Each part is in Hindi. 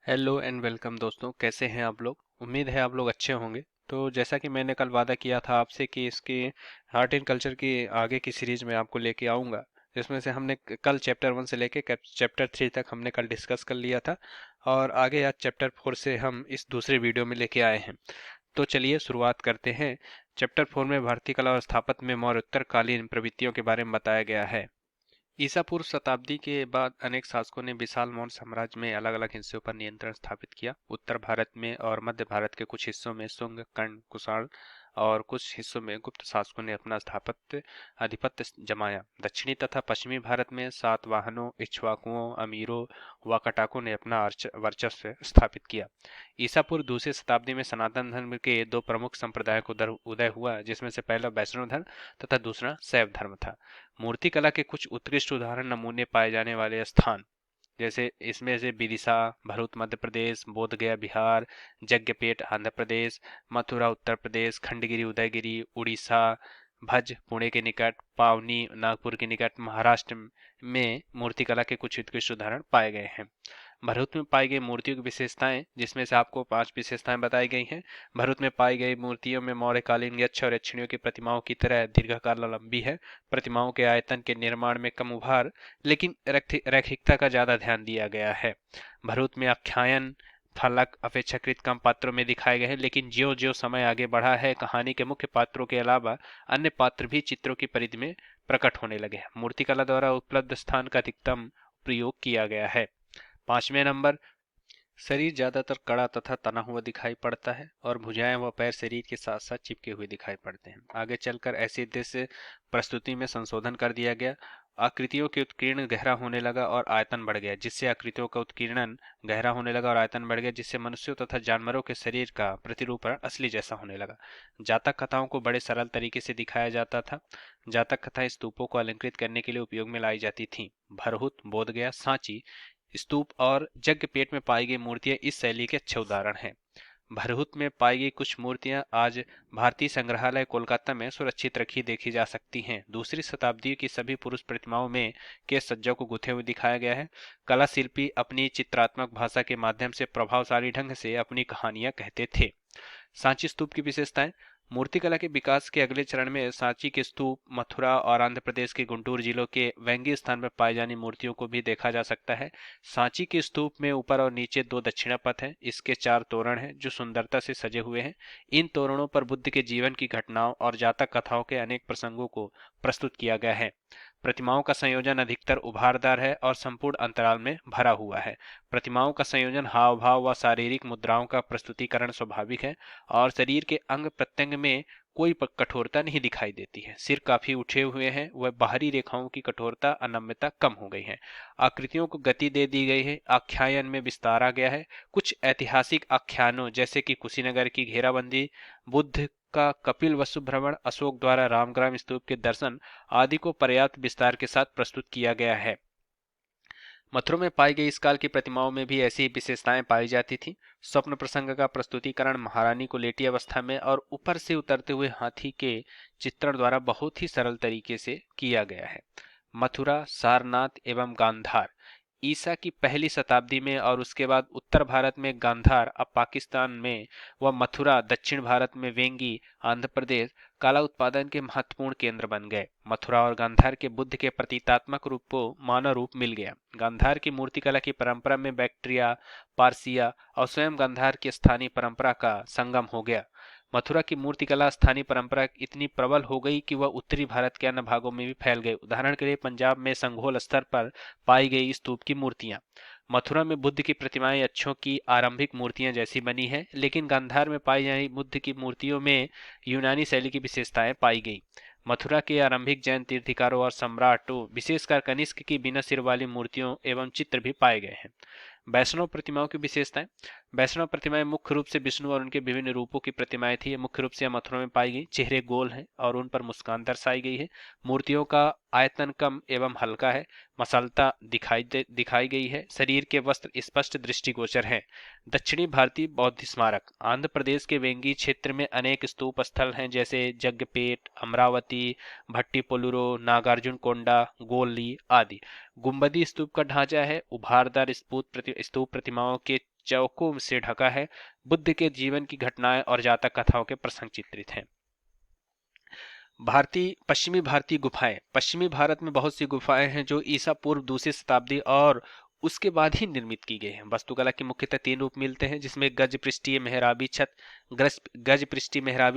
हेलो एंड वेलकम दोस्तों, कैसे हैं आप लोग। उम्मीद है आप लोग अच्छे होंगे। तो जैसा कि मैंने कल वादा किया था आपसे कि इसकी आर्ट एंड कल्चर की आगे की सीरीज में आपको लेके आऊंगा, जिसमें से हमने कल चैप्टर 1 से लेके चैप्टर 3 तक हमने कल डिस्कस कर लिया था। और आगे आज चैप्टर 4 से हम इस दूसरे वीडियो में लेके आए हैं। तो चलिए शुरुआत करते हैं। चैप्टर 4 में भारतीय कला और स्थापत्य में मौर्योत्तरकालीन प्रवृत्तियों के बारे में बताया गया है। ईसा पूर्व शताब्दी के बाद अनेक शासकों ने विशाल मौर्य साम्राज्य में अलग अलग हिस्सों पर नियंत्रण स्थापित किया। उत्तर भारत में और मध्य भारत के कुछ हिस्सों में शुंग, कर्ण, कुषाण और कुछ हिस्सों में गुप्त शासकों ने अपना स्थापत्य आधिपत्य जमाया। दक्षिणी तथा पश्चिमी भारत में सातवाहनों, इक्ष्वाकुओं, अमीरों व कटाकों ने अपना वर्चस्व स्थापित किया। ईसा पूर्व दूसरी शताब्दी में सनातन धर्म के दो प्रमुख संप्रदायों का उदय हुआ, जिसमें से पहला वैष्णव धर्म तथा दूसरा शैव धर्म था। मूर्ति कला के कुछ उत्कृष्ट उदाहरण नमूने पाए जाने वाले स्थान जैसे इसमें से विदिशा भरूच मध्य प्रदेश, बोध गया बिहार, जग्गपेट आंध्र प्रदेश, मथुरा उत्तर प्रदेश, खंडगिरी उदयगिरी उड़ीसा, भज पुणे के निकट, पावनी नागपुर के निकट महाराष्ट्र में मूर्तिकला के कुछ उत्कृष्ट उदाहरण पाए गए हैं। भरूच में पाई गई मूर्तियों की विशेषताएं, जिसमें से आपको 5 विशेषताएं बताई गई हैं। भरूच में पाई गई मूर्तियों में मौर्यकालीन यक्ष और यक्षिणियों की प्रतिमाओं की तरह दीर्घकाल लंबी है। प्रतिमाओं के आयतन के निर्माण में कम उभार लेकिन रैखिकता का ज्यादा ध्यान दिया गया है। भरूच में आख्यान फलक अपेक्षाकृत कम पात्रों में दिखाए गए हैं, लेकिन ज्यो ज्यो समय आगे बढ़ा है, कहानी के मुख्य पात्रों के अलावा अन्य पात्र भी चित्रों की परिधि में प्रकट होने लगे हैं। मूर्तिकला द्वारा उपलब्ध स्थान का अधिकतम प्रयोग किया गया है। 5वें नंबर, शरीर ज्यादातर कड़ा तथा तना हुआ दिखाई पड़ता है और भुजाएं व पैर शरीर के साथ साथ चिपके हुए दिखाई पड़ते हैं। आगे चलकर ऐसे दृश्य प्रस्तुति में संशोधन कर दिया गया। आकृतियों के उत्कीर्ण गहरा होने लगा और आयतन बढ़ गया, जिससे आकृतियों का उत्कीर्णन गहरा होने लगा और आयतन बढ़ गया, जिससे मनुष्यों तथा जानवरों के शरीर का प्रतिरूपण असली जैसा होने लगा। जातक कथाओं को बड़े सरल तरीके से दिखाया जाता था। जातक कथाएं स्तूपों को अलंकृत करने के लिए उपयोग में लाई जाती थीं। भरहुत, बोधगया, सांची स्तूप और यज्ञ पेट में पाई गई मूर्तियां इस शैली के अच्छे उदाहरण हैं। भरहुत में पाई गई कुछ मूर्तियां आज भारतीय संग्रहालय कोलकाता में सुरक्षित रखी देखी जा सकती हैं। दूसरी शताब्दी की सभी पुरुष प्रतिमाओं में केश सज्जा को गुथे हुए दिखाया गया है। कला शिल्पी अपनी चित्रात्मक भाषा के माध्यम से प्रभावशाली ढंग से अपनी कहानियां कहते थे। सांची स्तूप की विशेषताएं, मूर्तिकला के विकास के अगले चरण में सांची के स्तूप मथुरा और आंध्र प्रदेश के गुंटूर जिलों के वेंगी स्थान पर पाई जाने मूर्तियों को भी देखा जा सकता है। सांची के स्तूप में ऊपर और नीचे दो दक्षिणापथ हैं। इसके 4 तोरण हैं जो सुंदरता से सजे हुए हैं। इन तोरणों पर बुद्ध के जीवन की घटनाओं और जातक कथाओं के अनेक प्रसंगों को प्रस्तुत किया गया है। प्रतिमाओं का संयोजन अधिकतर उभारदार है और संपूर्ण अंतराल में भरा हुआ है। प्रतिमाओं का संयोजन हाव भाव व शारीरिक मुद्राओं का प्रस्तुतिकरण स्वाभाविक है और शरीर के अंग प्रत्यंग में कोई कठोरता नहीं दिखाई देती है। सिर काफी उठे हुए हैं, वह बाहरी रेखाओं की कठोरता अनम्यता कम हो गई है। आकृतियों को गति दे दी गई है। आख्यान में विस्तार आ गया है। कुछ ऐतिहासिक आख्यानों जैसे कि कुशीनगर की घेराबंदी, बुद्ध का कपिल वस्तु भ्रमण, अशोक द्वारा रामग्राम स्तूप के दर्शन आदि को पर्याप्त विस्तार के साथ प्रस्तुत किया गया है। मथुरा में पाई गई इस काल की प्रतिमाओं में भी ऐसी विशेषताएं पाई जाती थीं। स्वप्न प्रसंग का प्रस्तुतिकरण महारानी को लेटी अवस्था में और ऊपर से उतरते हुए हाथी के चित्रण द्वारा बहुत ही सरल तरीके से किया गया है। मथुरा, सारनाथ एवं गांधार ईसा की पहली शताब्दी में और उसके बाद उत्तर भारत में गांधार, अब पाकिस्तान में, व मथुरा दक्षिण भारत में वेंगी, आंध्र प्रदेश कला उत्पादन के महत्वपूर्ण केंद्र बन गए। मथुरा और गांधार के बुद्ध के प्रतीकात्मक रूप को मानव रूप मिल गया। गांधार की मूर्तिकला की परंपरा में बैक्ट्रिया, पारसिया और स्वयं गांधार की स्थानीय परंपरा का संगम हो गया। मथुरा की मूर्तिकला स्थानीय परंपरा इतनी प्रबल हो गई कि वह उत्तरी भारत के अन्य भागों में भी फैल गई। उदाहरण के लिए पंजाब में संघोल स्तर पर पाई गई स्तूप की मूर्तियां। मथुरा में बुद्ध की प्रतिमाएं अच्छों की आरंभिक मूर्तियां जैसी बनी है, लेकिन गांधार में पाई जाने बुद्ध की मूर्तियों में यूनानी शैली की विशेषताएं पाई गई। मथुरा के आरंभिक जैन तीर्थकारों और सम्राटों, विशेषकर कनिष्क की बिना सिर वाली मूर्तियों एवं चित्र भी पाए गए हैं। वैष्णव प्रतिमाओं की विशेषताएं, वैष्णव प्रतिमाएं मुख्य रूप से विष्णु और उनके विभिन्न रूपों की प्रतिमाएं थी। ये मुख्य रूप से मथुरा में पाई गई। चेहरे गोल हैं और उन पर मुस्कान दर्शाई गई है। मूर्तियों का आयतन कम एवं हल्का है। मसलता दिखाई गई है। शरीर के वस्त्र स्पष्ट दृष्टिगोचर हैं। दक्षिणी भारतीय बौद्ध स्मारक, आंध्र प्रदेश के वेंगी क्षेत्र में अनेक स्तूप स्थल हैं, जैसे जग्गपेट, अमरावती, भट्टीपोलुरो, नागार्जुन कोंडा, गोली आदि। गुंबदी स्तूप का ढांचा है। उभारदार स्तूप प्रतिमाओं के चौकों से ढका है। बुद्ध के जीवन की घटनाएं और जातक कथाओं के प्रसंग चित्रित हैं। पश्चिमी भारतीय गुफाएं। पश्चिमी भारत में बहुत सी गुफाएं हैं जो ईसा पूर्व दूसरी शताब्दी और उसके बाद ही निर्मित की गई हैं। वास्तुकला के मुख्यतः 3 रूप मिलते हैं, जिसमें गज पृष्ठीय मेहराबी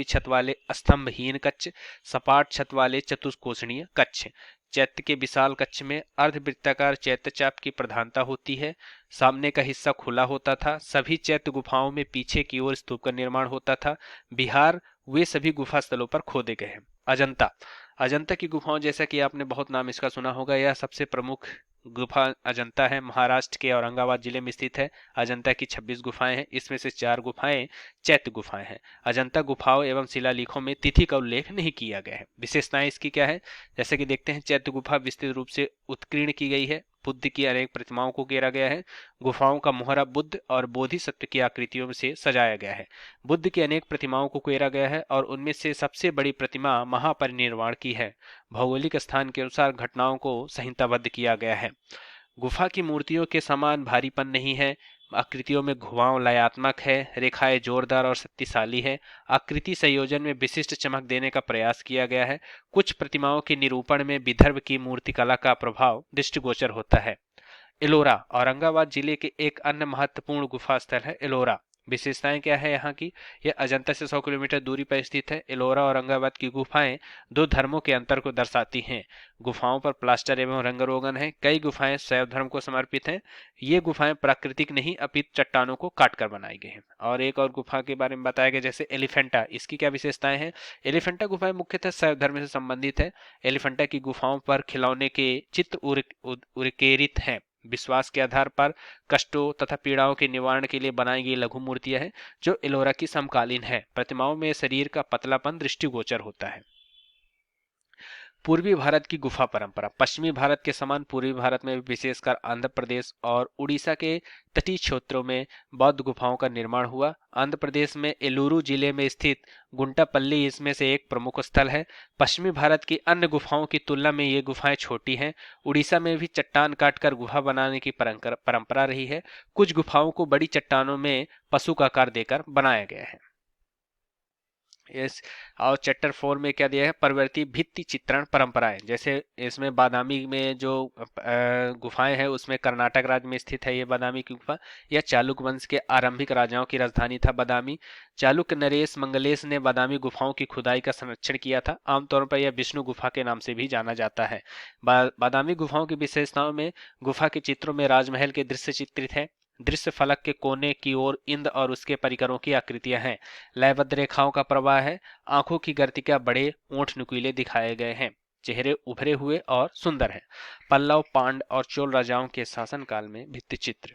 छत वाले स्तंभहीन कक्ष, सपाट छत वाले चतुष्कोणीय कक्ष। चैत्य के विशाल कक्ष में अर्धवृत्ताकार चैत्य चाप की प्रधानता होती है। सामने का हिस्सा खुला होता था। सभी चैत्य गुफाओं में पीछे की ओर स्तूप का निर्माण होता था। बिहार वे सभी गुफा स्थलों पर खोदे गए हैं। अजंता। अजंता की गुफाओं, जैसा कि आपने बहुत नाम इसका सुना होगा, यह सबसे प्रमुख गुफा अजंता है। महाराष्ट्र के औरंगाबाद जिले में स्थित है। अजंता की 26 गुफाएं हैं, इसमें से 4 गुफाएं चैत्य गुफाएं हैं। अजंता गुफाओं एवं शिलालेखों में तिथि का उल्लेख नहीं किया गया है। विशेषताएं इसकी क्या है, जैसे कि देखते हैं। चैत्य गुफा विस्तृत रूप से उत्कीर्ण की गई है। बुद्ध की अनेक प्रतिमाओं को घेरा गया है। गुफाओं का मोहरा बुद्ध और बोधिसत्व की आकृतियों से सजाया गया है। बुद्ध की अनेक प्रतिमाओं को घेरा गया है और उनमें से सबसे बड़ी प्रतिमा महापरिनिर्वाण की है। भौगोलिक स्थान के अनुसार घटनाओं को संहिताबद्ध किया गया है। गुफा की मूर्तियों के समान भारीपन नहीं है। आकृतियों में घुमाव लयात्मक है। रेखाएं जोरदार और शक्तिशाली है। आकृति संयोजन में विशिष्ट चमक देने का प्रयास किया गया है। कुछ प्रतिमाओं के निरूपण में विदर्भ की मूर्तिकला का प्रभाव दृष्टिगोचर होता है। एलोरा औरंगाबाद जिले के एक अन्य महत्वपूर्ण गुफा स्थल है। एलोरा विशेषताएं क्या है यहाँ की, यह अजंता से 100 किलोमीटर दूरी पर स्थित है। एलोरा औरंगाबाद की गुफाएं 2 धर्मों के अंतर को दर्शाती हैं। गुफाओं पर प्लास्टर एवं रंग रोगन है। कई गुफाएं शैव धर्म को समर्पित हैं। ये गुफाएं प्राकृतिक नहीं अपितु चट्टानों को काटकर बनाई गई हैं। और एक और गुफा के बारे में बताया गया, जैसे एलिफेंटा। इसकी क्या विशेषताएं हैं, एलिफेंटा गुफाएं मुख्यतः शैव धर्म से संबंधित है। एलिफेंटा की गुफाओं पर खिलौने के चित्र उकेरित हैं। विश्वास के आधार पर कष्टों तथा पीड़ाओं के निवारण के लिए बनाई गई लघु मूर्तियां हैं जो एलोरा की समकालीन है। प्रतिमाओं में शरीर का पतलापन दृष्टिगोचर होता है। पूर्वी भारत की गुफा परंपरा। पश्चिमी भारत के समान पूर्वी भारत में विशेषकर आंध्र प्रदेश और उड़ीसा के तटीय क्षेत्रों में बौद्ध गुफाओं का निर्माण हुआ। आंध्र प्रदेश में एलुरु जिले में स्थित गुंटापल्ली इसमें से एक प्रमुख स्थल है। पश्चिमी भारत की अन्य गुफाओं की तुलना में ये गुफाएं छोटी हैं। उड़ीसा में भी चट्टान काटकर गुफा बनाने की परंपरा रही है। कुछ गुफाओं को बड़ी चट्टानों में पशु का आकार देकर बनाया गया है। और चैप्टर 4 में क्या दिया है, प्रवृत्ति भित्ति चित्रण परंपराएं। जैसे इसमें बादामी में जो गुफाएं हैं उसमें कर्नाटक राज्य में स्थित है ये बादामी की गुफा। यह चालुक्य वंश के आरंभिक राजाओं की राजधानी था बादामी। चालुक्य नरेश मंगलेश ने बादामी गुफाओं की खुदाई का संरक्षण किया था। आमतौर पर यह विष्णु गुफा के नाम से भी जाना जाता है। बादामी गुफाओं की विशेषताओं में गुफा के चित्रों में राजमहल के दृश्य चित्रित है। दृश्य फलक के कोने की ओर इंद्र और उसके परिकरों की आकृतियां हैं। लयबद्ध रेखाओं का प्रवाह है। आंखों की गर्तिका बड़े, ओंठ नुकीले दिखाए गए हैं। चेहरे उभरे हुए और सुंदर हैं। पल्लव, पांड और चोल राजाओं के शासनकाल में भित्ति चित्र।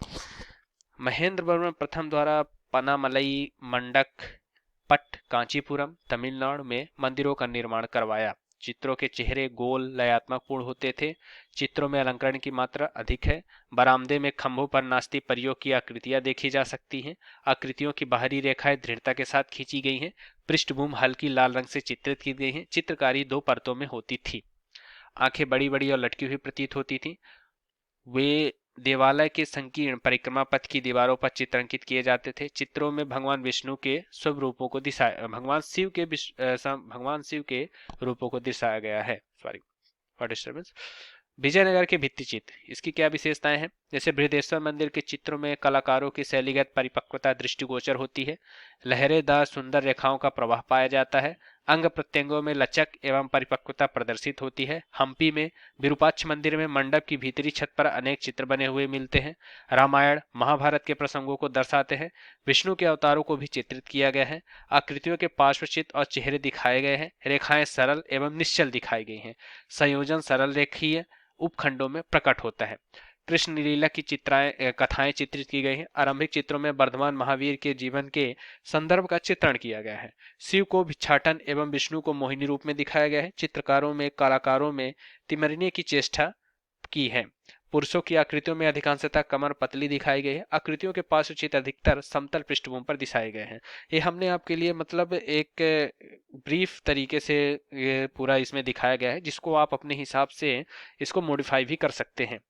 महेंद्र वर्मन प्रथम द्वारा पनामलई मंडक पट्ट कांचीपुरम तमिलनाडु में मंदिरों का निर्माण करवाया। चित्रों के चेहरे गोल लयात्मक पूर्ण होते थे। चित्रों में अलंकरण की मात्रा अधिक है। बरामदे में खंभों पर नाचती परियों की आकृतियां देखी जा सकती हैं। आकृतियों की बाहरी रेखाएं दृढ़ता के साथ खींची गई हैं। पृष्ठभूमि हल्की लाल रंग से चित्रित की गई है। चित्रकारी 2 परतों में होती थी। आंखें बड़ी बड़ी और लटकी हुई प्रतीत होती थी। वे देवालय के संकीर्ण परिक्रमा पथ की दीवारों पर चित्रांकित किए जाते थे। चित्रों में भगवान विष्णु के स्वरूपों को भगवान शिव के रूपों को दर्शाया गया है। Sorry for disturbance. विजयनगर के भित्ति चित्र, इसकी क्या विशेषताएं हैं, जैसे बृहदेश्वर मंदिर के चित्रों में कलाकारों की शैलीगत परिपक्वता दृष्टिगोचर होती है। लहरेदार सुंदर रेखाओं का प्रवाह पाया जाता है। अंग प्रत्यंगों में लचक एवं परिपक्वता प्रदर्शित होती है। हम्पी में विरूपाक्ष मंदिर में मंडप की भीतरी छत पर अनेक चित्र बने हुए मिलते हैं। रामायण महाभारत के प्रसंगों को दर्शाते हैं। विष्णु के अवतारों को भी चित्रित किया गया है। आकृतियों के पार्श्वचित्र और चेहरे दिखाए गए हैं। रेखाएं सरल एवं निश्चल दिखाई गई हैं। संयोजन सरल रेखीय उपखंडों में प्रकट होता है। कृष्ण लीला की कथाएं चित्रित की गई हैं। आरंभिक चित्रों में वर्धमान महावीर के जीवन के संदर्भ का चित्रण किया गया है। शिव को भिक्षाटन एवं विष्णु को मोहिनी रूप में दिखाया गया है। कलाकारों में तिमरने की चेष्टा की है। पुरुषों की आकृतियों में अधिकांशतः कमर पतली दिखाई गई है। आकृतियों के पार्श्वचित्र अधिकतर समतल पृष्ठभूमि पर दिखाए गए हैं। ये हमने आपके लिए मतलब एक ब्रीफ तरीके से ये पूरा इसमें दिखाया गया है, जिसको आप अपने हिसाब से इसको मॉडिफाई भी कर सकते हैं।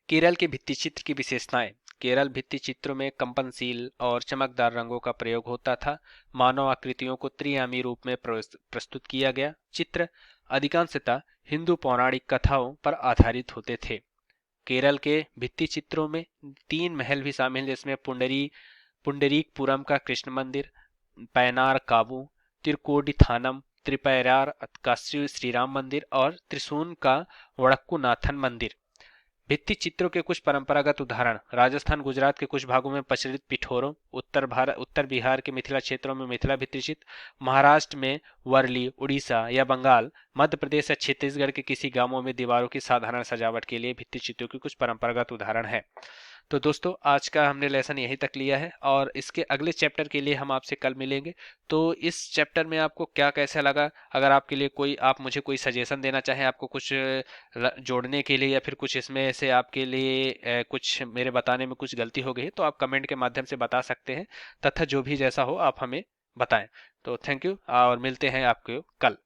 केरल के भित्ति चित्र की विशेषताएं। केरल भित्ति चित्रों में कंपनशील और चमकदार रंगों का प्रयोग होता था। मानव आकृतियों को त्रिआयामी रूप में प्रस्तुत किया गया। चित्र अधिकांशतः हिंदू पौराणिक कथाओं पर आधारित होते थे। केरल के भित्ति चित्रों में 3 महल भी शामिल हैं, जिसमें पुंडरीकपुरम का कृष्ण मंदिर, पैनार काबू, तिरुकोडिथानम, त्रिपैरार का श्री राम मंदिर और त्रिशून का वड़क्कुनाथन मंदिर। भित्ति चित्रों के कुछ परंपरागत उदाहरण: राजस्थान गुजरात के कुछ भागों में प्रचलित पिठोरों, उत्तर बिहार के मिथिला क्षेत्रों में मिथिला भित्ति चित्र, महाराष्ट्र में वर्ली, उड़ीसा या बंगाल, मध्य प्रदेश या छत्तीसगढ़ के किसी गांवों में दीवारों की साधारण सजावट के लिए भित्ति चित्रों की कुछ परंपरागत उदाहरण है। तो दोस्तों, आज का हमने लेसन यहीं तक लिया है और इसके अगले चैप्टर के लिए हम आपसे कल मिलेंगे। तो इस चैप्टर में आपको क्या कैसा लगा, अगर आपके लिए आप मुझे कोई सजेशन देना चाहें, आपको कुछ जोड़ने के लिए या फिर कुछ इसमें से आपके लिए कुछ मेरे बताने में कुछ गलती हो गई है, तो आप कमेंट के माध्यम से बता सकते हैं, तथा जो भी जैसा हो आप हमें बताएं। तो थैंक यू और मिलते हैं आपको कल।